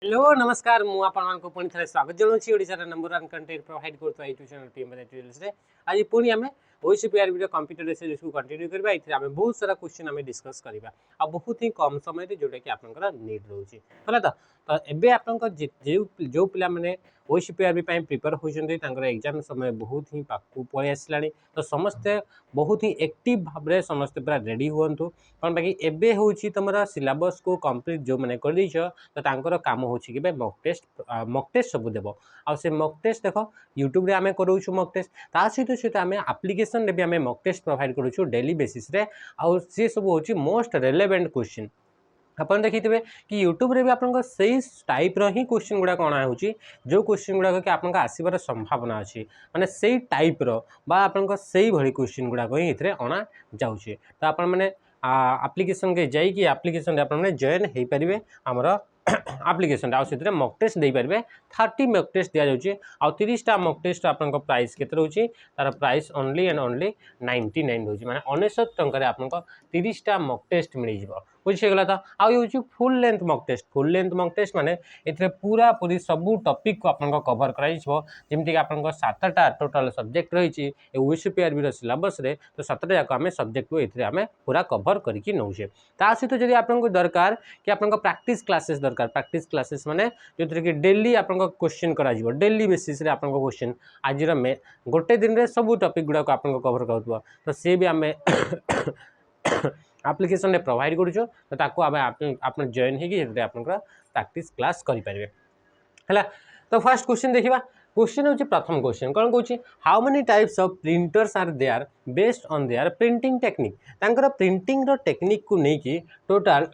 Hello नमस्कार मु आपको पुणी थे स्वागत जनाऊँगी ओडिशार नंबर 1 कंटेंट प्रोवाइड करता यूट्यूब चैनल टीम ट्यूटोरियल्स रे आज पुणी आम ओसीपीआरबी कंप्यूटर सीरीज को कंटिन्यू करबा इथे आम बहुत सारा क्वेश्चन आम डिस्कस करबा आ बहुत ही कम समय रे जोटा कि आपनकर नीड रहउची हला तो एबे आपनकर जो पिला माने ओसीपीआरबी पई प्रिपेयर होइछन्ते तांकर एग्जाम समय बहुत ही पाकू पळि आसलानी तो समस्त बहुत ही एक्टिव भाव रे समस्त पूरा रेडी हुअन्तु कोन बाकी एबे होउची तमरा सिलेबस को कंप्लीट जो माने कर दैछ तो तांकर काम होची कि मॉक टेस्ट सब देबो आ से मॉक टेस्ट देखो यूट्यूब रे आमे करूछु मॉक टेस्ट ता सहित सहित आमे एप्लीकेशन रे भी आमे मॉक टेस्ट प्रोवाइड करूछु डेली बेसिस रे आ से सब होची मोस्ट रेलेवेंट क्वेश्चन अपन देखिथिबे कि यूट्यूब रे भी आपन सही टाइप रो ही क्वेश्चन गुडा कोना होची जो क्वेश्चन गुडा कि आपन आसीबार संभावना अछि माने सही टाइप रो बा आपन सही भली क्वेश्चन गुडा को इथरे अणा जाउची तो आपन माने एप्लीकेशन के जाई कि एप्लीकेशन रे आपन माने जॉइन हेई परिबे हमरो एप्लीकेशन आ से मॉक टेस्ट दे पारे 30 मॉक टेस्ट दिया जाउची आ 30टा मॉक टेस्ट आपन प्राइस केते रहउची तार प्राइस ओनली एंड ओनली 99 होची माने 99 टंका रे आपन 30टा मॉक टेस्ट मिली जिवो बुझे गला त आ होची फुल लेंथ मॉक टेस्ट माने एथरे पूरा पूरी सब टॉपिक को आपन कवर कराई छिवो जेमति कि आपन 7टा टोटल सब्जेक्ट रहिची ए ओसीपीआरबी रो सिलेबस रे तो 7टा जाक हमें सब्जेक्ट को एथरे हमें पूरा कवर करिकि नउछे ता सहित जदी आपन को दरकार कि आपन प्रैक्टिस क्लासेस दरकार प्रैक्टिस क्लासेस माने जो कि डेली आपन क्वेश्चन करा जिवो डेली बेसिस रे आपन क्वेश्चन आज रो गोटे दिन रे सब टॉपिक गुडा को आपन कवर करथबो तो से भी हमें एप्लीकेशन रे प्रोवाइड करूछो तो ताको आपन जॉइन हे कि आपन प्रैक्टिस क्लास करि परिबे हला तो फर्स्ट क्वेश्चन देखिबा क्वेश्चन होची प्रथम क्वेश्चन कोन कहूची how many types of printers are there based on their printing technique तांकर प्रिंटिंग रो टेक्निक को नै कि टोटल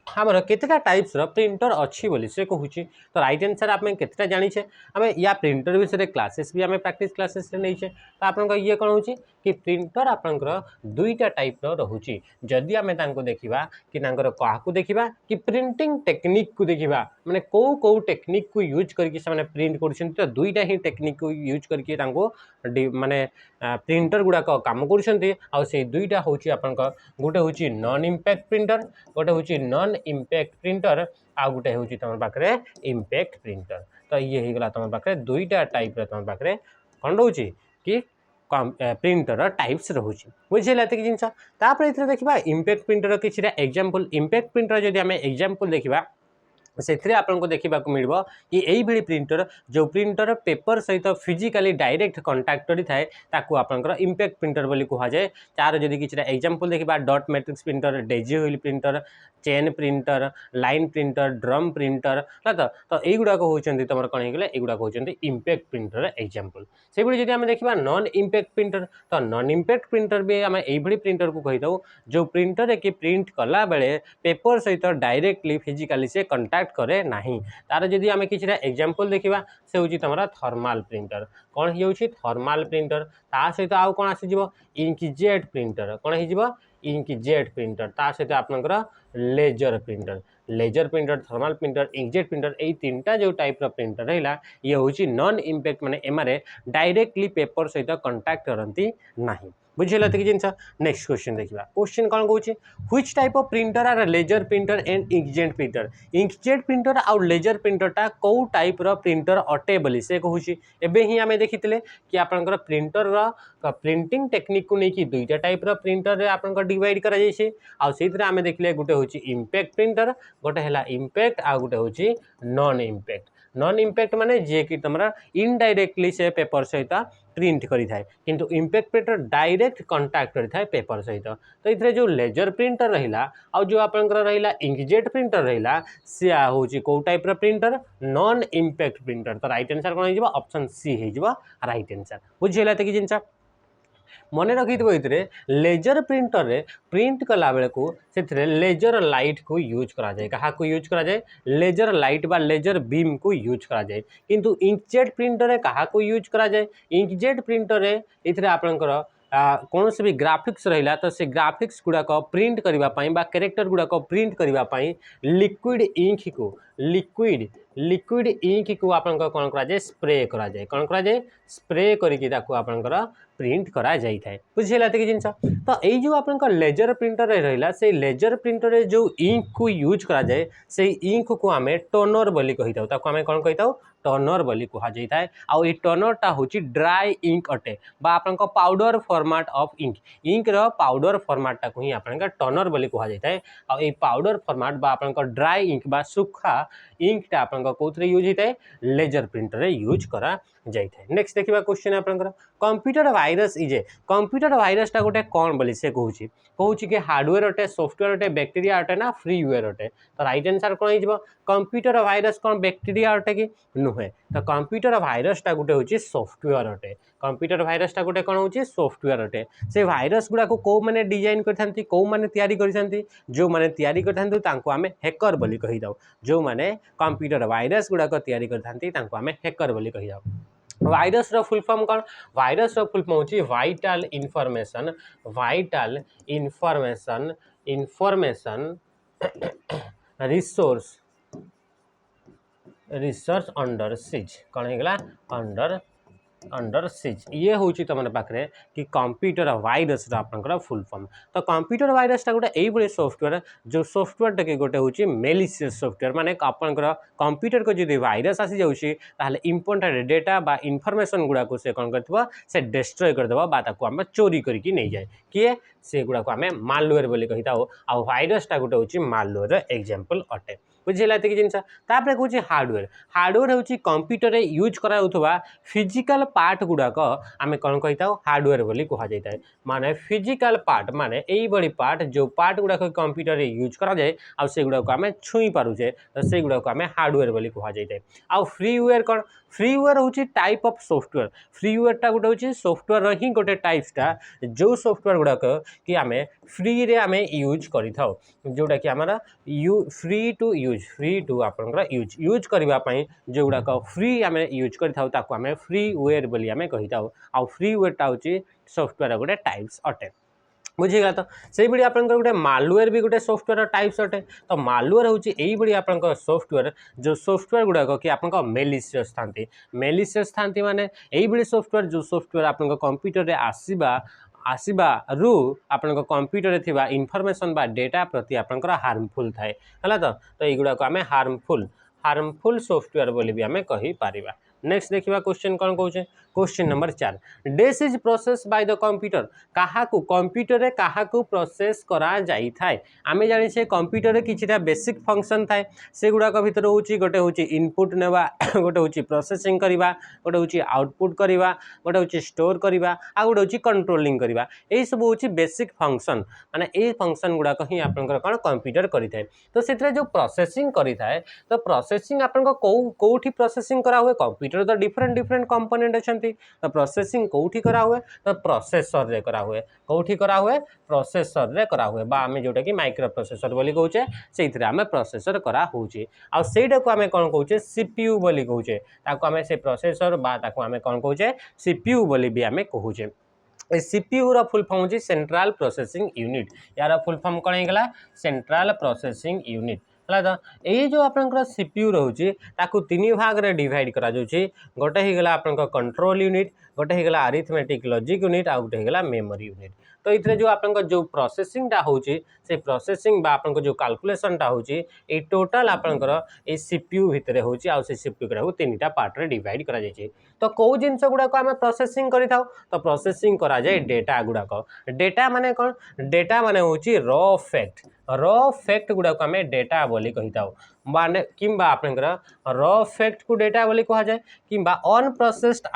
हमर केतेटा टाइप्स रो प्रिंटर अच्छी बोली से कहूची तो राइट आंसर आप केतेटा जानी छे हमें या प्रिंटर विषय रे क्लासेस भी हमें प्रैक्टिस क्लासेस रे नै छे तो आपन ये कोन होची कि प्रिंटर आपनकर दुईटा टाइप रो रहूची जदी हमें तांको देखिबा कि तांकर काहाकू देखिबा कि प्रिंटिंग टेक्निक को देखिबा माने को टेक्निक को यूज करके से माने प्रिंट करछन तो दुईटा ही टेक्निक को यूज करके तांको माने प्रिंटर गुडा को काम करछन्ती आ से दुईटा होची आपनकर गोटे होची नॉन इंपैक्ट प्रिंटर गोटे होची नॉन इंपैक्ट प्रिंटर आ गोटे होची तमर पाखरे इंपैक्ट प्रिंटर तो ये ही गला तमर पाखरे दुईटा टाइप रे तमर पाखरे कोन रहउची कि प्रिंटर टाइप्स रहउची बुझिला त कि जिंस तापर इथरे देखिबा इंपैक्ट प्रिंटर किछिरा एग्जांपल इंपैक्ट प्रिंटर जदी हमें एग्जांपल देखिबा से आपको देखा मिल कि यही भली प्रिंटर जो प्रिंटर पेपर सहित फिजिकली डायरेक्ट कंटाक्ट करी थाए ताकू आपनकर इंपैक्ट प्रिंटर बोली कहा जाए तार जदी किछरा एग्जांपल देखिबा dot matrix printer Daisy wheel printer chain printer line printer drum printer तो एगुड़ा होचंदी तमर कोन हेगले एगुड़ा होचंदी इंपैक्ट प्रिंटर एग्जांपल से भली जदी हम देखिबा नॉन इंपैक्ट प्रिंटर तो नॉन इंपैक्ट प्रिंटर भी हम एही भली प्रिंटर को कहि दउ जो प्रिंटर के प्रिंट कला बेले पेपर सहित डायरेक्टली फिजिकली से कंटाक्ट करे नाही तार जदी हमें किछरा एग्जांपल देखिबा से होची तमरा थर्मल प्रिंटर कोन ही होची थर्मल प्रिंटर ता सहित आउ कोन आसी जिवो इंकजेट प्रिंटर कोन ही जिवो इंकजेट प्रिंटर ता सहित आपनकर laser printer thermal printer inkjet printer ए तीनटा जो टाइप रो प्रिंटर रहला ये होची नॉन इंपैक्ट माने एमारे डायरेक्टली पेपर सहित कांटेक्ट करंती नाही बुझिला त कि जिंस नेक्स्ट क्वेश्चन देखिबा क्वेश्चन कोन कहूची which type of printer are laser printer and inkjet printer आउ लेजर प्रिंटर टा को टाइप रो प्रिंटर अटे बोली से कहूची एबे ही हमें देखितले कि आपनकर प्रिंटर रो प्रिंटिंग टेक्निक को नै कि दुईटा टाइप रो प्रिंटर रे आपनकर डिवाइड करा जायछि आ सेइतरे हमें देखले गुटे होची इंपैक्ट प्रिंटर गोटे हला इंपैक्ट आ गुटे होची नॉन इंपैक्ट माने जे कि तमरा इनडायरेक्टली से पेपर सहित प्रिंट करी थाए किंतु इंपैक्ट प्रिंटर डायरेक्ट कांटेक्ट करी थाए पेपर सहित तो इथरे जो लेजर प्रिंटर रहिला आ जो आपनकर रहिला इंकजेट प्रिंटर रहिला से होची को टाइप रो प्रिंटर नॉन इंपैक्ट प्रिंटर तो राइट आंसर कोन हिजबा ऑप्शन सी हिजबा राइट आंसर बुझिला त कि जिंस मन रखिथबो इतरे लेजर प्रिंटर रे प्रिंट कला बेले को से लेजर लाइट को यूज करा जाए कहा को यूज करा जाए लेजर लाइट बा लेजर बीम को यूज करा जाए किंतु इंकजेट प्रिंटर रे कहा को यूज करा जाए इंकजेट प्रिंटर रे इतरे आपनकर कौन से भी ग्राफिक्स रहिला तो से ग्राफिक्स गुड़ा को प्रिंट करबा पई बा कैरेक्टर गुड़ा को प्रिंट करबा पई लिक्विड इंक को लिक्विड लिक्विड इंक को आपण कौन करा स्प्रे करा जाए कौन करा जाए स्प्रे करके आपणकर प्रिंट करा जाई थाए बुझिला कि जिनस तो यही जो आप लेजर प्रिंटर रहा से लेजर प्रिंटर जो इंक को यूज करा जाए से इंक को आम टोनर बोली कही था आम कौन कही था टोनर बोली कह जाए आउ ये टोनरटा हूँ ड्राई इंक अटे बा आपन powder format of ink ink रो पाउडर फॉर्मेटा को ही आपन टोनर बोली कह जाए आउ ये पाउडर फॉर्मेट बा आपन ड्राई इंक बा सुखा इंकटा आपन कौन यूज होता है लेजर प्रिंटर यूज करा जाए। नेक्स्ट देखा क्वेश्चन आपंकर कंप्यूटर वायरस इजे कंप्यूटर वायरसटा गोटे कौन बोली से कहूँ कि हार्डवेयर अटे सॉफ्टवेयर अटे बैक्टेरिया अटे ना फ्रीवेयर अटे तो राइट आंसर कौन हो कंप्यूटर वायरस कौन बैक्टेरिया अटे कि नुहे तो कंप्यूटर वायरसटा गोटे हूँ सॉफ्टवेयर अटे कंप्यूटर वायरसटा गोटे कौन हूँ सॉफ्टवेयर अटे से वायरस गुड़ा को मैंने डिजाइन करथांती को मैंने तैयारी करथांती जो मैंने तैयारी करथांती तांको आमे हैकर बोली कही दाऊ जो मैंने कंप्यूटर वायरस गुड़ा को तैयारी करथांती तांको आमे हैकर बोली कही दाऊ। वायरस रो फुल फॉर्म कौन वायरस रो फुल फॉर्म होची वाइटल इनफॉरमेशन रिसोर्स अंडर सिज कौन होगा अंडर सिज ये हूँ तुम पाखे कि कंप्यूटर वायरस आपंकर फुल फॉर्म तो कंप्यूटर वायरसटा गोटे यही सॉफ्टवेयर जो सॉफ्टवेयर टे गोटे हूँ मेलिशियस सॉफ्टवेयर माने आपंकर कंप्यूटर को जो वायरस आसी जाऊँगी ताहले इंपोर्टेंट डेटा बा इनफॉरमेशन गुड़ा को से कौन कर से डिस्ट्रॉय करदेव बा आम चोरी करके नहीं जाए किए से गुड़ा को आम मालवेयर बोली कही था आ वायरसटा गोटे हूँ मालवेयर एग्जांपल अटे बुझेगा कि जिनस तापर कौन हार्डवेयर हूँ कंप्यूटर यूज करा फिजिकल पार्ट गुड़ाक आम कौन कही था हार्डवेयर बोली कह जाए माने फिजिकल पार्ट माने यही पार्ट जो पार्ट गुड़ाक कंप्यूटर यूज करा जाए आ से गुड़ाक आम छुई पारुचे तो से गुड़ाक आम हार्डवेयर बोली कह जाए आ फ्रीवेयर कौन फ्रीवेयर हूँ टाइप ऑफ सॉफ्टवेयर फ्रीवेयरटा गोटे हूँ सॉफ्टवेयर ही गोटे टाइप्सटा जो सॉफ्टवेयर गुड़ाक कि आम फ्री रे आम यूज करिथाउ जोटा कि आमर फ्री टू आपनकर यूज करने जो गुड़ाक फ्री आम यूज करिथाउ ताको आम फ्रीवेयर बोली आम कही था आ फ्रीवेयरटा हूँ सॉफ्टवेयर गोटे टाइप्स अटे बुझीगला तो से भाई आप गोटे मालवेयर भी गोटे सॉफ्टवेयर टाइप्स अटे तो मालवेयर हूँ यही आप सॉफ्टवेयर जो सॉफ्टवेयर गुड़ाक कि आप मेलिशियस था माने यही सॉफ्टवेयर जो सॉफ्टवेयर आप कंप्यूटर आसबारू आप कंप्यूटर थिबा इनफॉरमेशन बा डेटा प्रति आपंकर हार्मफुल थाए है तो युवा को आम हार्मफुल सॉफ्टवेयर बोली भी आम कही पारिबा। नेक्स्ट देखा क्वेश्चन कौन कौन क्वेश्चन नंबर 4 डेस is process by the computer क्या कंप्यूटर रे क्या प्रोसेस करा जाई थाए आम जाने कंप्यूटर किछिटा बेसिक फंक्शन थाए से गुड़ाक भितर हूँ गोटे हूँ इनपुट नेवा गोटे हूँ प्रोसेसिंग करवा गोटे हूँ आउटपुट करवा गोटे हूँ स्टोर करवा आ गोटे हूँ कंट्रोलिंग करवा यही सब हूँ बेसिक फंक्शन माने ये फंक्शन गुड़ाक ही आपंकर कौन कंप्यूटर करें तो से जो प्रोसेसिंग करें तो प्रोसेसिंग आप कौटी प्रोसेसिंग करा हुए कंप्यूटर तो डिफरेंट कंपोनेंट अच्छा तो प्रोसेसिंग कौटी करा हुए तो प्रोसेसर रे करा हुए कौटी करा हुए प्रोसेसर रे करा हुए बा आमे जोटा कि माइक्रो प्रोसेसर बोली कहूचे से आमे प्रोसेसर करा होउचे आ सेटा को आमे कोन कहूचे सीपीयू बोली कहूचे ताको आमे से प्रोसेसर बा ताको आमे कोन कहूचे सीपीयू बोली भी आमे कहूचे सीपीयू रा फुल फॉर्म होची सेंट्रल प्रोसेसिंग यूनिट यार फुल फॉर्म कोन हेगला सेंट्रल प्रोसेसिंग यूनिट है तो ये जो आपंकर सीपीयू रोचे ताकू तीन भाग रे डिवाइड करा जाउची गोटे हेगला आपंकर कंट्रोल यूनिट गोटे हेगला अरिथमेटिक लॉजिक यूनिट आ गोटे हेगला मेमोरी यूनिट तो ये जो आपंकर जो प्रोसेसिंगटा होची से प्रोसेसिंग बा आपंकर जो कैलकुलेशनटा होची ए टोटल आपंकर ए सीपीयू भितर होची आ से सीपीयू को तीनटा पार्ट रे डिवाइड करा जायछि तो कौ जिनस गुड़ाक आम प्रोसेसिंग करिथाउ तो प्रोसेसिंग करा जाए डेटा गुड़ाक डेटा माने कौन डेटा माने होची रॉ फैक्ट गुड़ाक आम डेटा बोली कही था माने किंबा आपनकर रॉ फैक्ट को डेटा बोली कहा जाए किंबा अनप्रोसेस्ड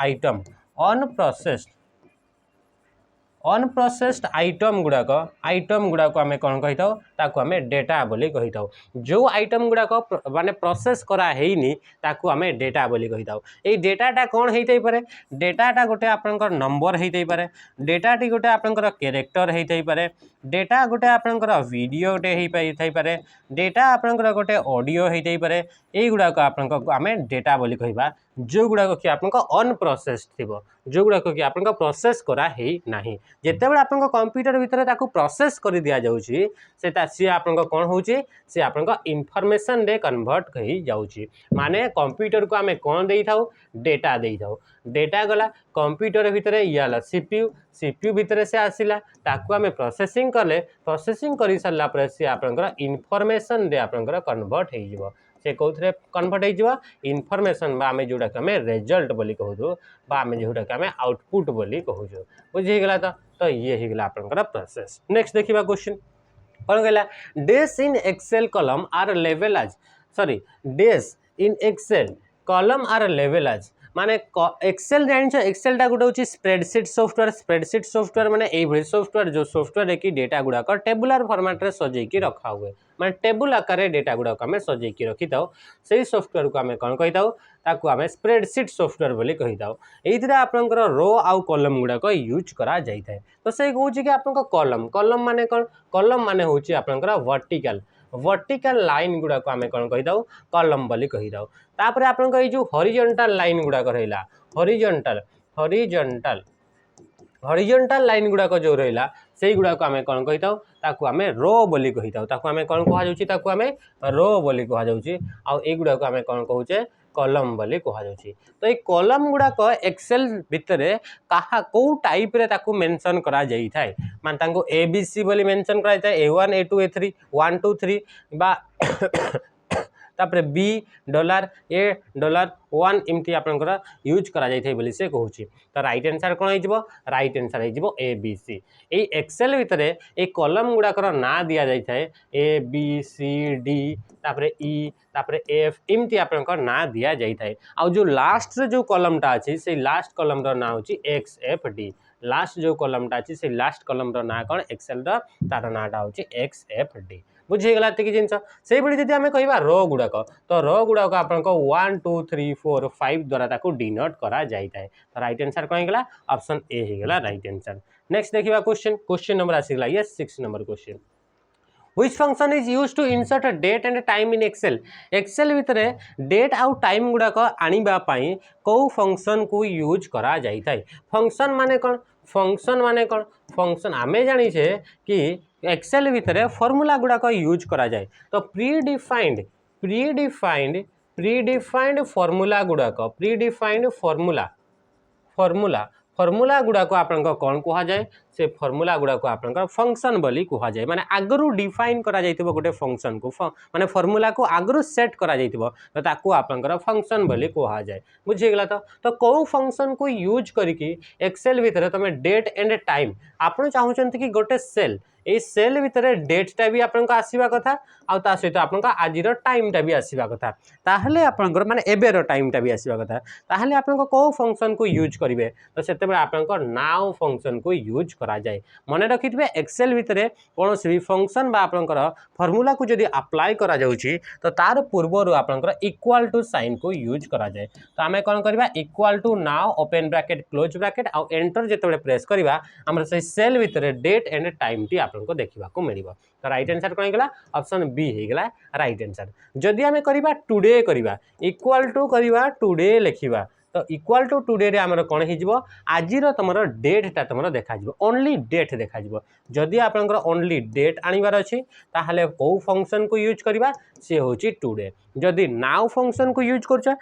आइटम गुड़ाक आम कौन कही था ताकू आम डेटा बोली कही था जो आइटम गुड़ाक माने प्रोसेस करा हेनी ताकू आम डेटा बोली कही था ये डेटाटा कौन होते पारे डेटाटा गोटे आपनकर नंबर होते पारे डेटाटी गोटे आपनकर कैरेक्टर होते पारे डेटा गोटे आपनकर वीडियो गोटे होते पारे डेटा आपनकर गोटे ऑडियो होते पारे यही गुड़ाक आपनकर आम डेटा बोली कहबा जो गुड़ाक कि आपनकर अनप्रोसेस्ड थिबो जो गुड़ाक कि आप प्रोसेस करा ना जितेबाला आप कंप्यूटर भितर ताकू प्रोसेस कर दि जाऊँगी सी आप कौन हो सी आप इनफॉरमेशन रे कन्वर्ट हो जाऊँगी माने कंप्यूटर को आम कौन दे था डेटा दे था डेटा गला कंप्यूटर भितर ये सीपीयू सीपीयू भितर से आसला ताकू आम प्रोसेसिंग कले प्रोसेसिंग कर सारापर सी आप इनफॉरमेशन रे आप कन्वर्ट हो से कौन कन्वर्ट हो इनफॉरमेशन आम जोटा कि आम रिजल्ट बोली कहूँ आम जोटा कि आम आउटपुट बोली कहूँ बुझीगला तो ये होगा आपंकर प्रोसेस नेक्स्ट देखा क्वेश्चन कौन कहला days in Excel column are level as sorry days in Excel column are level as माने एक्सेल जान एक्सेलटा गोटे हूँ स्प्रेडसीट सॉफ्टवेयर माने ये सॉफ्टवेयर जो सॉफ्टवेयर कि डेटा गुड़ाक टेबुलर फॉर्मेट रे सजेकी रखा हुए माने टेबुल आकार डेटा गुड़ाक आम सजेकी रखी था से सॉफ्टवेयर को आम कौन कही ताकू आम स्प्रेडसीट सॉफ्टवेयर बोली कही था ये आपंकर रो आउ कॉलम गुड़ाक यूज करा जाए तो से कौन कि आप कॉलम कॉलम माने कौन कॉलम माने हूँ आपंकर वर्टिकल लाइन गुड़ाक आम कौन कही था कॉलम बोली कही था तापर आपन जो हॉरिजॉन्टल लाइन गुड़ाक रहा हॉरिजॉन्टल लाइन गुड़ाक जो रहा से गुड़ाक आम कौन कही था आम रो बोली कही था आम कौन कहुँ आम रो बोली कहुँ आउगुड़ाक आम कौन कहे कॉलम बोली कहुँ तो ये कॉलम गुड़ाक एक्सेल भितर कहा कौ टाइप रे ताकू मेंशन करा जाई थाए मान तांको ABC बोली मेंशन करा जाए A1 A2 A3 1 2 3 बा तापर B डॉलर A डॉलर 1 एमती आपनकर यूज करा जाई थाए बोली से कहूँ तो राइट आंसर कौन हो राइट आंसर हो ABC ये एक्सेल भितर ये कॉलम गुड़ाकर ना दि जाए थाए ABCD तापर E तापर F एमती आपनकर ना दि जाए थाए आ जो लास्ट रे जो कॉलमटा अछि से लास्ट कॉलम रो ना होची XFD लास्ट जो कॉलमटा अछि से लास्ट कॉलम रो ना कौन एक्सेल रो तार नाटा होची XFD बुझीगला एतिक जिनस से जदि आम कह रो गुड़ाक तो रो गुड़ाक आप 1 2 3 4 5 द्वारा ताकू डिनोट करा जाए तो राइट आंसर कौन होगा ऑप्शन ए होगा राइट आंसर नेक्स्ट देखिए क्वेश्चन नंबर आसीगला ये 6 number question Which function is used to insert a date and time in Excel? Excel भितर डेट आउ टाइम गुड़ाक आनिबा पाई कौ फंक्शन को यूज करा जाई थाए फंक्शन माने कौन फंक्शन आमे जानी छे कि एक्सेल भितर फॉर्मूला गुड़ाक यूज करा जाए तो प्रीडिफाइंड फॉर्मूला गुड़ाक प्रीडिफाइंड फॉर्मूला गुड़ाक आपन कौन कह जाए से फॉर्मूला गुड़ाक आपन फंक्शन बोली कह जाए माने आगरू डिफाइन करा जाइतिबो गोटे फंक्शन को माने फॉर्मूला को आगरू सेट करा जाइतिबो तो ताकू आपन फंक्शन बोली कह जाए बुझीगला तो कौ फंक्शन को यूज करिकी एक्सेल भितर तमे डेट एंड टाइम आपन चाहूचंती कि गोटे सेल ये सेल भितर डेटा भी आपन आसवा कथा आ सहित आपन आज टाइमटा भी आसवा कथा ताहले आपन माने एबेर टाइमटा भी आसवा कथा ताहले आपन कौ फंक्शन को यूज करेंगे तो से आपन नाउ फंक्शन को यूज करा जाए मन रखिथे एक्सेल भितर कौन भी फंक्शन आपनकर फॉर्मूला को जदि अप्लाई करा जाउची तो तार पूर्वर आपनकर इक्वल टू साइन को यूज करा जाए तो आम कौन करवा equal to now open bracket close bracket आ एंटर जिते प्रेस करवा आम से सेल भितर डेट एंड टाइम टी आपको देखा मिल तो राइट आंसर कौन होगा ऑप्शन बी होगा राइट आंसर जदि आम करवा टुडे करवा इक्वल टू करवा टुडे लिखा तो इक्वल टू टुडे रे आमर कौन हो आज तुम डेटा तुम देखा ओनली डेट देखा जदि आपंकर ओनली डेट आनबार अच्छी ताहले कौ फंक्शन को यूज करवा सी हूँ टुडे जदि नाउ फंक्शन को यूज कर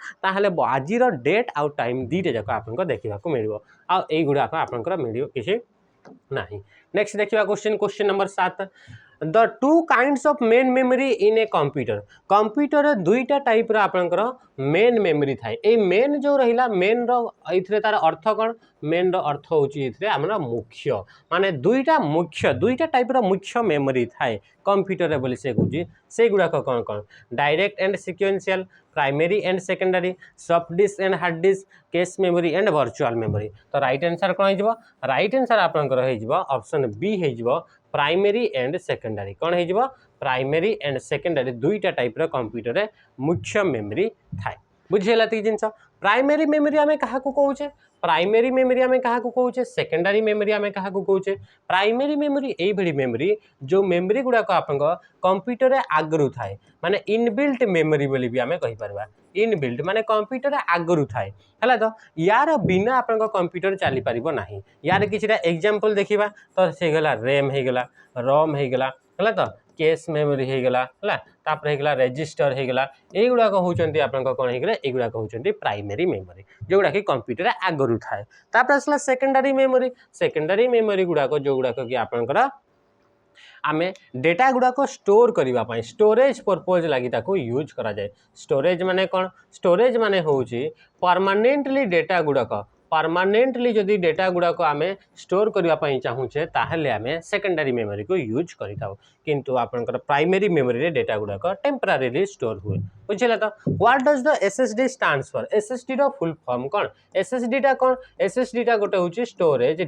आज डेट आउ टाइम दुईटा जाक आप देखा मिल आउगुड़ाक आपंकर मिल किसी ना नेक्स्ट देखा question number 7 the two kinds of main memory in a computer दुईटा टाइप आपंकर मेन मेमोरी थाए ए मेन जो रहा मेन रे तार अर्थ कौन मेन अर्थ हूँ आम मुख्य माने दुईटा टाइप मुख्य मेमोरी थाए कंप्यूटर बोली से कहूँ से गुड़ाक कौन कौन direct and sequential primary and secondary soft disk and hard disk cache memory and virtual memory तो राइट आंसर कौन हो राइट आंसर आपंकर ऑप्शन बी हो प्राइमरी एंड सेकेंडरी कौन हो प्राइमरी एंड सेकेंडरी दुईटा टाइप कंप्यूटर मुख्य मेमोरी थाए बुझीगला ये जिनस प्राइमरी मेमोरी आम क्या कौचे प्राइमरी मेमोरी आम क्या कौचे सेकेंडरी मेमोरी आम क्या कौचे प्राइमरी मेमोरी यही मेमोरी जो मेमोरी गुड़ाक आप कंप्यूटर आगु थाए माने इनबिल्ट मेमोरी बोली भी आम कहीपर इनबिल्ट माने कंप्यूटर आगु थाए है तो यार बिना आप कंप्यूटर चली पार ना यार किसी एग्जांपल देखा तो सी गला रैम होगला रम होगला है तो कैश मेमोरी होगला है रेजिस्टर होगला युड़ाक होती आप कौन होगा युड़ाक होती प्राइमरी मेमोरी जोगुड़ा कि कंप्यूटर आगु थाए तापर आसला सेकेंडरी मेमोरी गुड़ाक जो गुड़ाक कि आपंकर आम डेटा गुड़ाक स्टोर करने स्टोरेज पर्पज लगी यूज करा जाए स्टोरेज माने कौन स्टोरेज माने होची परमानेंटली डेटा गुड़ाक परमानेंटली जदि डेटा गुड़ाक आम स्टोर करने चाहूचे ताहले आम सेकेंडरी मेमोरी को यूज करिथाउ किंतु आपनकर प्राइमरी मेमोरी रे डेटा गुड़ाक टेम्पररी स्टोर हुए बुझे तो what does the SSD stands for SSD रो फुल फॉर्म कौन एसएसडी टा कौन एसएसडी टा गोटे होची स्टोरेज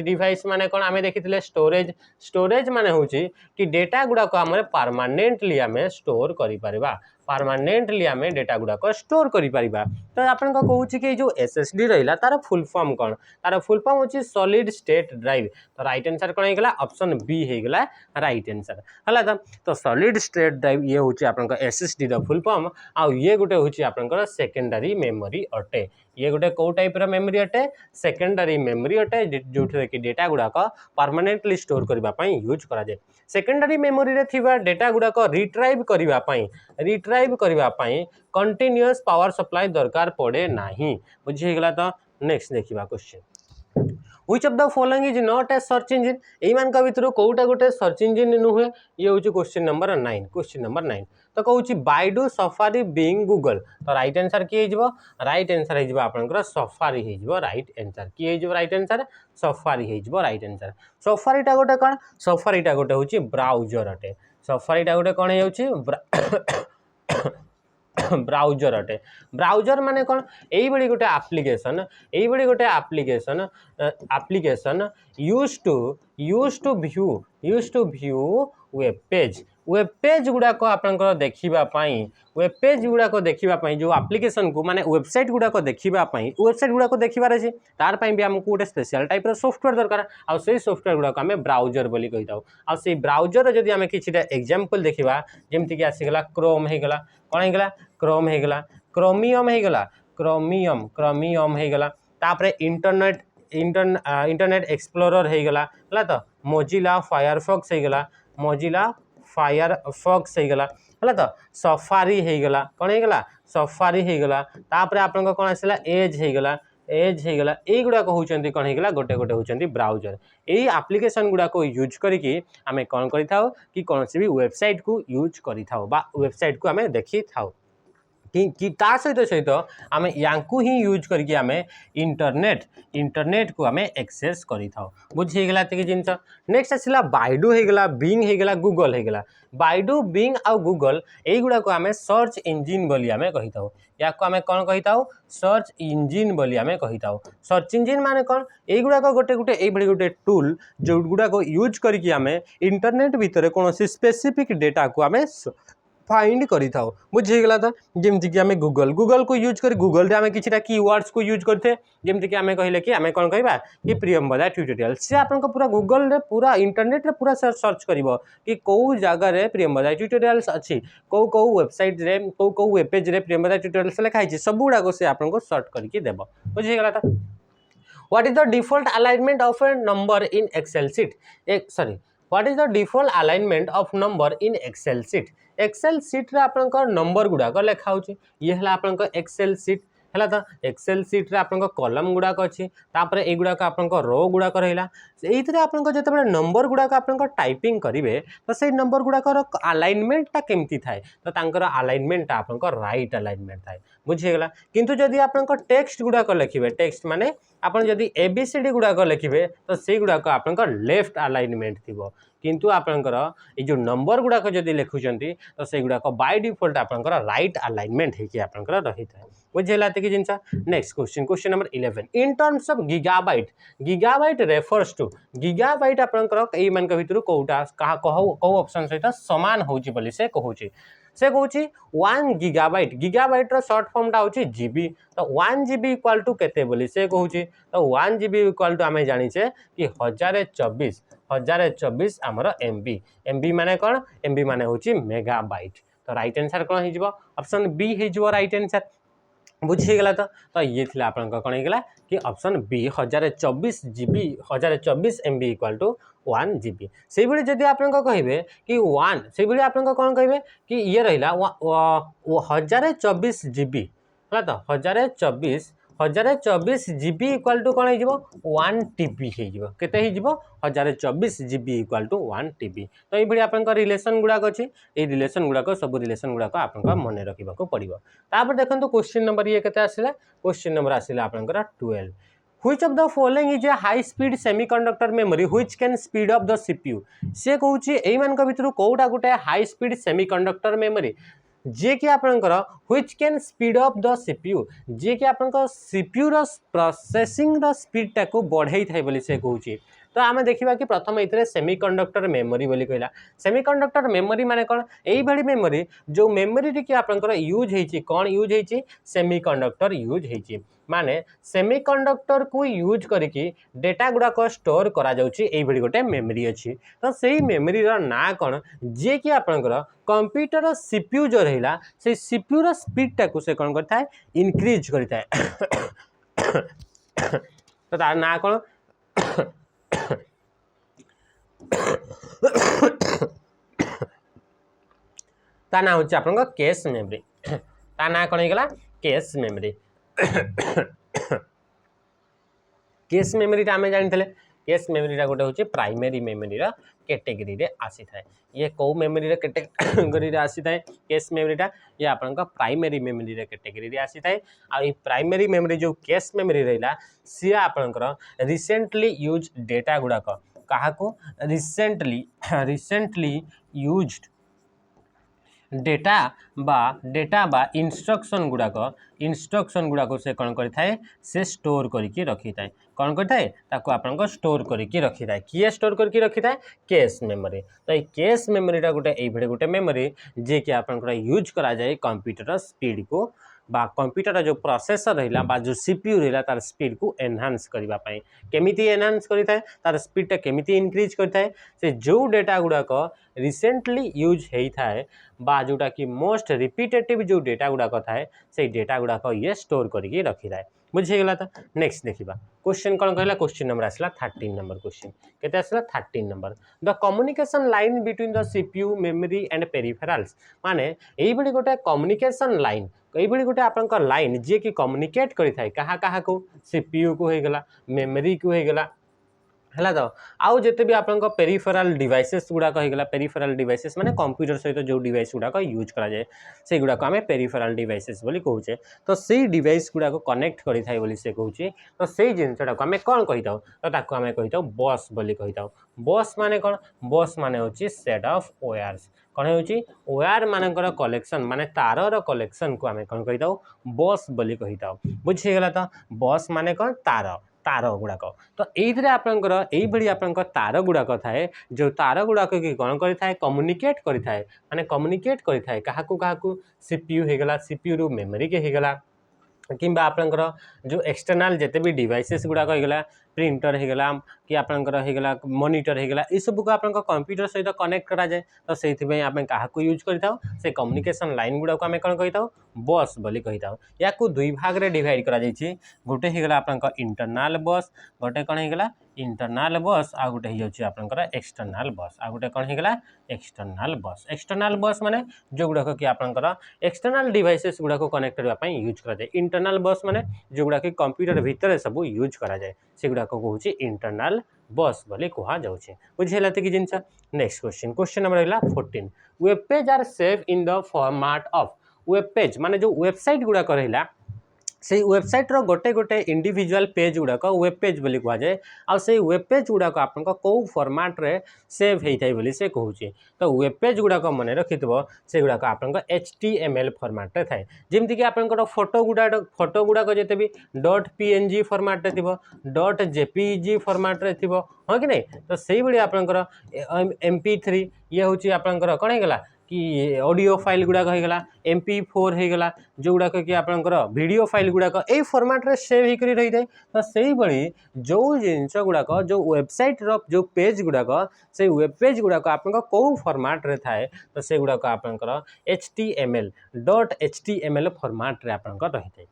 डिवाइस माने कौन आम देखिथिले स्टोरेज माने होची कि डेटा गुड़ाक आम परमानेंटली आम स्टोर करि परिबा परमानेंटली आम डेटा गुड़ाक स्टोर करि परिबा तो आपन को कहूची कि जो एसएसडी रहिला तार फुल फॉर्म कौन तार फुल फॉर्म होची सॉलिड स्टेट ड्राइव तो राइट आंसर कौन होगला ऑप्शन बी होगला राइट आंसर है तो सॉलिड स्टेट ड्राइव ये हूँ आप एसएसडी रो फुल फॉर्म आउ ये गोटे हूँ आपंकर सेकेंडरी मेमोरी अटे ये गोटे कौ टाइप मेमोरी अटे सेकेंडरी मेमोरी अटे जो कि डेटा गुड़ाक परमानेंटली स्टोर करने यूज करा जाए सेकेंडरी मेमोरी रे थिबा डेटा गुड़ाक रिट्राइव करने कंटिन्यूअस पावर सप्लाई दरकार पड़े नहीं बुझीगला तो नेक्स्ट देखा question which of the following is not a search engine एमान का भितर कोटा गोटे सर्च इंजिन नुहे ये हूँ क्वेश्चन नंबर 9 तो कहूँ बाइडू सफारी बीइंग गूगल तो राइट आंसर किए राइट आंसर हो आपंकर सफारी हो राइट आंसर किए राइट आंसर सफारी हो राइट आंसर सफारीटा गोटे कौन सफारीटा गोटे हूँ ब्राउजर अटे सफारीटा गोटे कौन हो ब्राउजर अटे ब्राउजर माने कौन यही गोटे application use to view web page गुड़ाक आपंकर देखापी वेब पेज गुड़ाक देखापी जो एप्लिकेशन को माने वेबसाइट गुड़ाक देखापी वेबसाइट गुड़ाक देखार अच्छे तार भी आमको गोटे स्पेशल टाइप सॉफ्टवेयर दरकार आउ से सॉफ्टवेयर गुड़ाक आम ब्राउजर बोली कही था आउ से ब्राउजर जदि आम किसी एग्जांपल देखा जमीक आसीगला क्रोम होगला कौन होगला क्रोम होगला क्रोमियम होगला तापर इंटरनेट एक्सप्लोरर होगला है तो मोजिला फायरफॉक्स होगला होगला है तो सफारी होगला कौन होगला सफारी होगला तापर आपन कौन आसला एज होगला यही गुड़ाक होती कौन होगला गोटे गोटे होती ब्राउजर यही एप्लिकेशन गुड़ाक यूज करके आम कौन करें कि कौन भी वेबसाइट को यूज करें वेबसाइट को आम देखी था कि ता सहित आम या ही यूज करके आम इंटरनेट को आम एक्सेस करें बुझीगला ये जिन नेक्स्ट आसला बाइडू होगला बिंग होगला गूगल होगला बाइडू बिंग आउ गूगल यही गुड़ाक आम सर्च इंजिन बोली आम कही था या आम कौन कही था सर्च इंजिन बोली आम कही था सर्च इंजिन माने कौन यही गुड़ाक गोटे गोटे यही गोटे टूल जो गुड़ाक यूज करके आम इंटरनेट भितर कौन स्पेसिफिक डेटा को आम फाइंड करी था बुझीगला तो जमीक आम गूगल को यूज कर गूगल रे आम किसी कीवर्ड्स को यूज करते जमीक आम कहले कि आम कौन कहवा कि प्रियंवदा ट्यूटोरियल से आप पूरा गूगल रे पूरा इंटरनेट रे पूरा सर्च कर कि कौ जगार प्रियंवदा ट्यूटोरियल्स अच्छी कौ वेबसाइट रे कौ वेब पेज रे प्रियंवदा ट्यूटोरियल्स लिखाई सब गुड़ाक से आपको सर्च करके देव बुझीगला तो what is the default alignment of a number in Excel sheet what is the default alignment of number in Excel sheet रे आपनकर नंबर गुड़ाक लिखा ये है आपनकर एक्सेल सीट है तो एक्सेल सीट रे आपनकर कॉलम गुड़ाक अच्छी तापर ए गुड़ाक आपनकर रो गुड़ाक रहा ये आपनकर जिते नंबर गुड़ाक आपनकर टाइपिंग करेंगे तो से नंबर गुड़ाकर अलाइनमेंटा केमती थाए तो तांकर अलाइनमेंटा आपनकर राइट अलाइनमेंट थाए बुझीगला किंतु जदि आपनकर टेक्स्ट गुड़ाक लिखे टेक्स्ट माने आपन जदि एबीसीडी गुड़ाक लिखे तो से गुड़ाक आपनकर लेफ्ट अलाइनमेंट थी किंतु आपनकर ये जो नंबर गुड़ाक जदि लिखुंट तो से गुड़ाक बाय डिफॉल्ट आपनकर राइट अलाइनमेंट होकर आपनकर रही है बुझेगा ये जिन next question number 11 in terms of gigabyte refers to gigabyte आपनकर एई मान भितर कोटा कौ ऑप्शन सहित सामान होची बोली से कहूची से कहूँ 1 गीगाबाइट गीगाबाइट शॉर्ट फॉर्मटा हूँ जीबी तो 1 जीबी इक्वाल टू केते बोली से कहूँ तो 1 जीबी इक्वाल टू आम जाचे कि 1024 आमर एमबी एमबी माने कौन एमबी माने हूँ मेगाबाइट तो राइट आंसर कौन हो ऑप्शन बी हो राइट आंसर बुझीगला तो ये थी आप कौन होगा कि option B 1024 MB equal to 1 GB से भाई जदि आप कहे कि 1 से भाई आप कौन कहे कि ये रहा 1024 जीबी है तो 1024 जीबी इक्वाल टू कौन हो 1 टीबी हो 1024 जीबी इक्वाल टू 1 टीबी तो ये आप रिलेसन गुड़ाक अच्छी ये रिलेसन गुड़ाक सब रिलेसन गुड़ाक आप मन रखा पड़ो तापर देखो क्वेश्चन नंबर ये के आसला क्वेश्चन नंबर आसला आप 12 Which of the following is a high speed semiconductor memory which can speed up the CPU से कहूँ यही भितर कौटा गोटे हाई स्पीड सेमिकंडक्टर मेमोरी जे कि आपनकर which can speed up the CPU जे कि आपनकर CPU रो प्रोसेसिंग रो स्पीड टाको बढ़ाई थाए बोली से कहूँ तो आम देखा कि प्रथम ये सेमिकंडक्टर मेमोरी बोली कहला सेमिकंडक्टर मेमोरी माने कौन यही भाई मेमोरी जो मेमोरी कि आपनकर यूज होती कौन यूज होती सेमिकंडक्टर यूज होती माने सेमिकंडक्टर को यूज करके डेटा गुड़ाक स्टोर करा जाउची एई भली गोटे मेमोरी अच्छी तो सही मेमोरी रो ना कौन जे कि आपनकर कंप्यूटर सीपीयू जो रहिला से सीपीयू रो स्पीड टाको से कौन करता है इंक्रीज करता है तो तार ना कौन ता ना हूँ आप कैश मेमोरी ता ना कौन होगा कैश मेमोरी कैश मेमोरी आम जानी कैश मेमोरी गोटे हूँ प्राइमरी मेमोरी कैटेगरी रे आसी थाए ये कौ मेमोरी कैटेगरी रे आसी थाए कैश मेमोरीटा ये आपन प्राइमरी मेमोरी रे कैटेगरी रे आसी थाए आ प्राइमरी मेमोरी जो कैश मेमोरी रहा सी आपनकर रिसेंटली यूज डेटा गुड़ाक काहाको रिसेंटली यूज्ड डेटा बा इंस्ट्रक्शन गुड़ाक से कौन करें से स्टोर करके रखी थाए कौन करें आपन स्टोर करके रखी थाए किए स्टोर करके रखी थाए कैश मेमोरी तो ये कैश मेमोरीटा गोटे ये गोटे मेमोरी जे कि आपन यूज करा जाए कंप्यूटर स्पीड को बा कंप्यूटर जो प्रोसेसर रहा बा जो सीपीयू रहा तार स्पीड को एनहांस करने केमिति एनहांस करें तार स्पीडटा केमिति इनक्रीज करें से जो डेटा गुड़ाक रिसेंटली यूज होता है बा जोटा कि मोस्ट रिपीटेटिव जो डेटा गुड़ाक थाए से डेटा गुड़ाक ये स्टोर करके रखी थाए बुझीगला तो नेक्स्ट देखा क्वेश्चन कौन कहला क्वेश्चन नंबर आसला 13 नंबर क्वेश्चन केते आसला 13 number the communication line between the CPU memory and peripherals माने एई बडी गोटे कम्युनिकेशन लाइन यही गोटे आप लाइन जी कि कम्युनिकेट करें क्या को सीपीयू को होगला मेमोरी को होगला है तो आउ जिते भी आप पेरिफेराल डिवाइसेस गुड़ाक होगला पेरिफेराल डिवाइसेस माने कंप्यूटर सहित जो डिवाइस गुड़ाक यूज करा जाए से गुड़ाक आम पेरिफेराल डिवाइसेस बोली कहूचे तो से डिवाइस गुड़ाक कनेक्ट करें बोली से कहूँ तो से जिनटा आम कौन कही था तो आम कही था बस बोली कही था बस माने कौन बस माने होची सेट ऑफ वायर्स कौन हो वायर मानकर कलेक्शन माने तार कलेक्शन को आम कौन कही था बस बोली कही था बुझीगला तो बस माने कौन तार गुड़ाक तो ये आपंकर यही आप तार गुड़ाक थाए जो तार गुड़ाक कि कौन करें कम्युनिकेट करें माने कम्युनिकेट करें क्या सीपीयू होगला सीपीयू रु मेमोरी के होगला किंबा आपंकर जो एक्सटर्नाल जिते भी डिवाइसेस गुड़ाक होगला प्रिंटर होगला कि आपंकर होगला मॉनिटर होगला ये सब को आप कंप्यूटर सहित कनेक्ट करा जाए तो से आम क्या यूज करता से कम्युनिकेशन लाइन गुड़ा को आम कौन कही था बस बोली कही था या दुई भाग रे डिवाइड करा जायछि गोटे होगला आपंकर इंटरनल बस गोटे कौन होगला इंटरनल बस आ गोटे हो आपंकर एक्सटर्नल बस आ गोटे कौन होगला एक्सटर्नल बस माने जो गुड़ाक कि आपंकर एक्सटर्नल डिवाइसेस गुड़ा को कनेक्ट करने यूज करा जाए इंटरनल बस माने जो गुड़ा कि कंप्यूटर भितर सब यूज करा जाए से गुड़ा कहूँ इंटरनल बस बोली कह जाऊँगी बुझेगा कि जिनस नेक्स्ट क्वेश्चन नंबर रहा 14 web page are save in the format of web page माने जो वेबसाइट गुड़ाक रहा से वेबसाइट रो गोटे गोटे इंडिविजुअल पेज गुड़ाक वेब पेज बोली कह जाए आ से वेब पेज गुड़ाक आपन कौ फॉर्मेट रे सेव होता है बोली से कहूँ तो वेब पेज गुड़ाक मन रखि से गुड़ाक आपन HTML फॉर्मेट रे थाए जमती कि आपन फोटो गुड़ाक जिते भी .png फॉर्मेट रे थिबो .jpeg फॉर्मेट रे थिबो हाँ कि नहीं तो से भाई आपन MP3 ये हूँ आपन कौन होगा कि ऑडियो फाइल गुड़ाक होगला MP4 होगला जो गुड़ाक कि आपंकर वीडियो फाइल गुड़ाक ए फॉर्मेट रे सेव होकर रही है तो से भाई जो जिनस गुड़ाक जो वेबसाइट रो जो पेज गुड़ाक से वेब पेज गुड़ाक आप कौ फॉर्मेट रे थाए तो से गुड़ाक आपंकर HTML फॉर्मेट रे आपंकर रही है।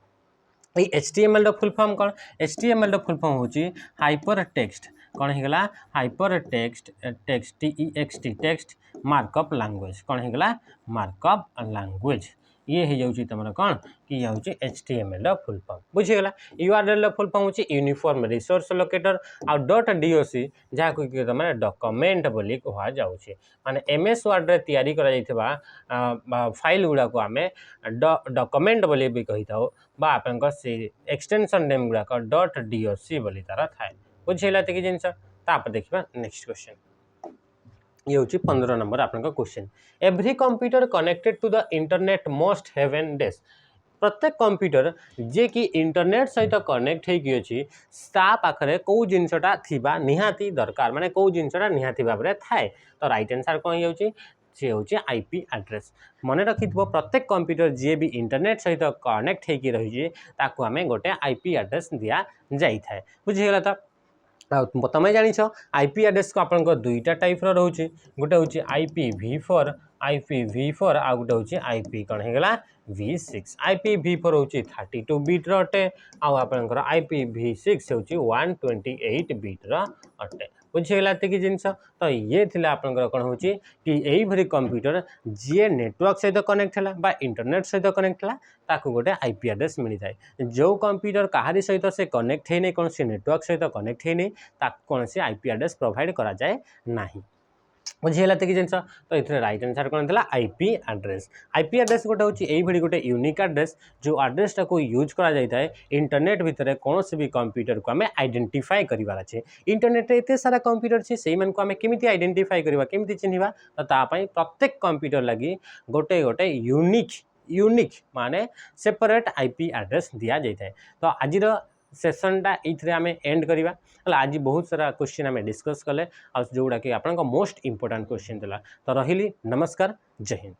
ये HTML फुल फॉर्म कौन HTML फुल फॉर्म होची हाइपर टेक्स्ट कौन होगा hyper text text markup language कौन होगा मार्कअप लैंग्वेज ये हो जाउची तुम कौन कि ये हूँ HTML फुल फॉर्म बुझीगला। URL फुल फॉर्म होची यूनिफॉर्म रिसोर्स लोकेटर आ .doc जहाँ को तुम डॉक्यूमेंट बोली कह जाउची माने MS वर्ड रे तैयारी करा जाइथिबा फाइल गुड़ा को आम डॉक्यूमेंट बोली भी कही था बा आपन से एक्सटेंशन नेम गुड़ाक .doc बोली तार थाए बुझेगा कि जिनस तापर देखा नेक्स्ट क्वेश्चन ये हूँ 15 नंबर आपन question every computer connected to the internet must have an desk प्रत्येक कंप्यूटर जे कि इंटरनेट सहित कनेक्ट होगी पाखे कौ जिनसटा थिबा निहाती दरकार माने कौ जिनसटा निहाती भाव में थाए तो राइट आंसर कौन हो सी हूँ IP एड्रेस मन रखि प्रत्येक कंप्यूटर जी भी इंटरनेट सहित कनेक्ट होगी रही आम गोटे IP एड्रेस दि जाए बुझीगला। तो तुम जान IP एड्रेस को आपन दुईटा टाइप रोचे गोटे हूँ IPv4 आ गोटे हूँ IP कौन होगा V6 IPv4 हूँ 32 बिट अटे आपंकर IPv6 हूँ 128 बिट अटे बुझीगला कि जिनस तो ये थी आपंकर कौन हूँ कि यही भरी कंप्यूटर जी नेटवर्क सहित कनेक्ट है बा इंटरनेट सहित कनेक्ट है ताकू गोटे IP एड्रेस मिल जाए जो कंप्यूटर कहारी सहित से कनेक्ट है कौन सी नेटवर्क सहित कनेक्ट है कौन सी IP एड्रेस प्रोवाइड करा जाए नहीं बुझीगला कि जिनस तो ये राइट आंसर कौन था IP एड्रेस गोटे हूँ यही गोटे यूनिक एड्रेस जो एड्रेसटा को यूज करा जाए इंटरनेट भितर कौन भी कंप्यूटर को आम आइडेंटिफाई करार अच्छे इंटरनेट एत सारा कंप्यूटर अच्छे से केमी आइडेंटिफाई करवा केमी चिन्हवा तो तापाई प्रत्येक कंप्यूटर लगी गोटे गोटे यूनिक माने सेपरेट IP एड्रेस दि जाए। तो आज सेसनटा ये आम एंड करवा आज बहुत सारा क्वेश्चन आम डिस्कस कले जोड़ा कि आप मोस्ट इंपोर्टाट क्वेश्चन था तो रही नमस्कार जय हिंद।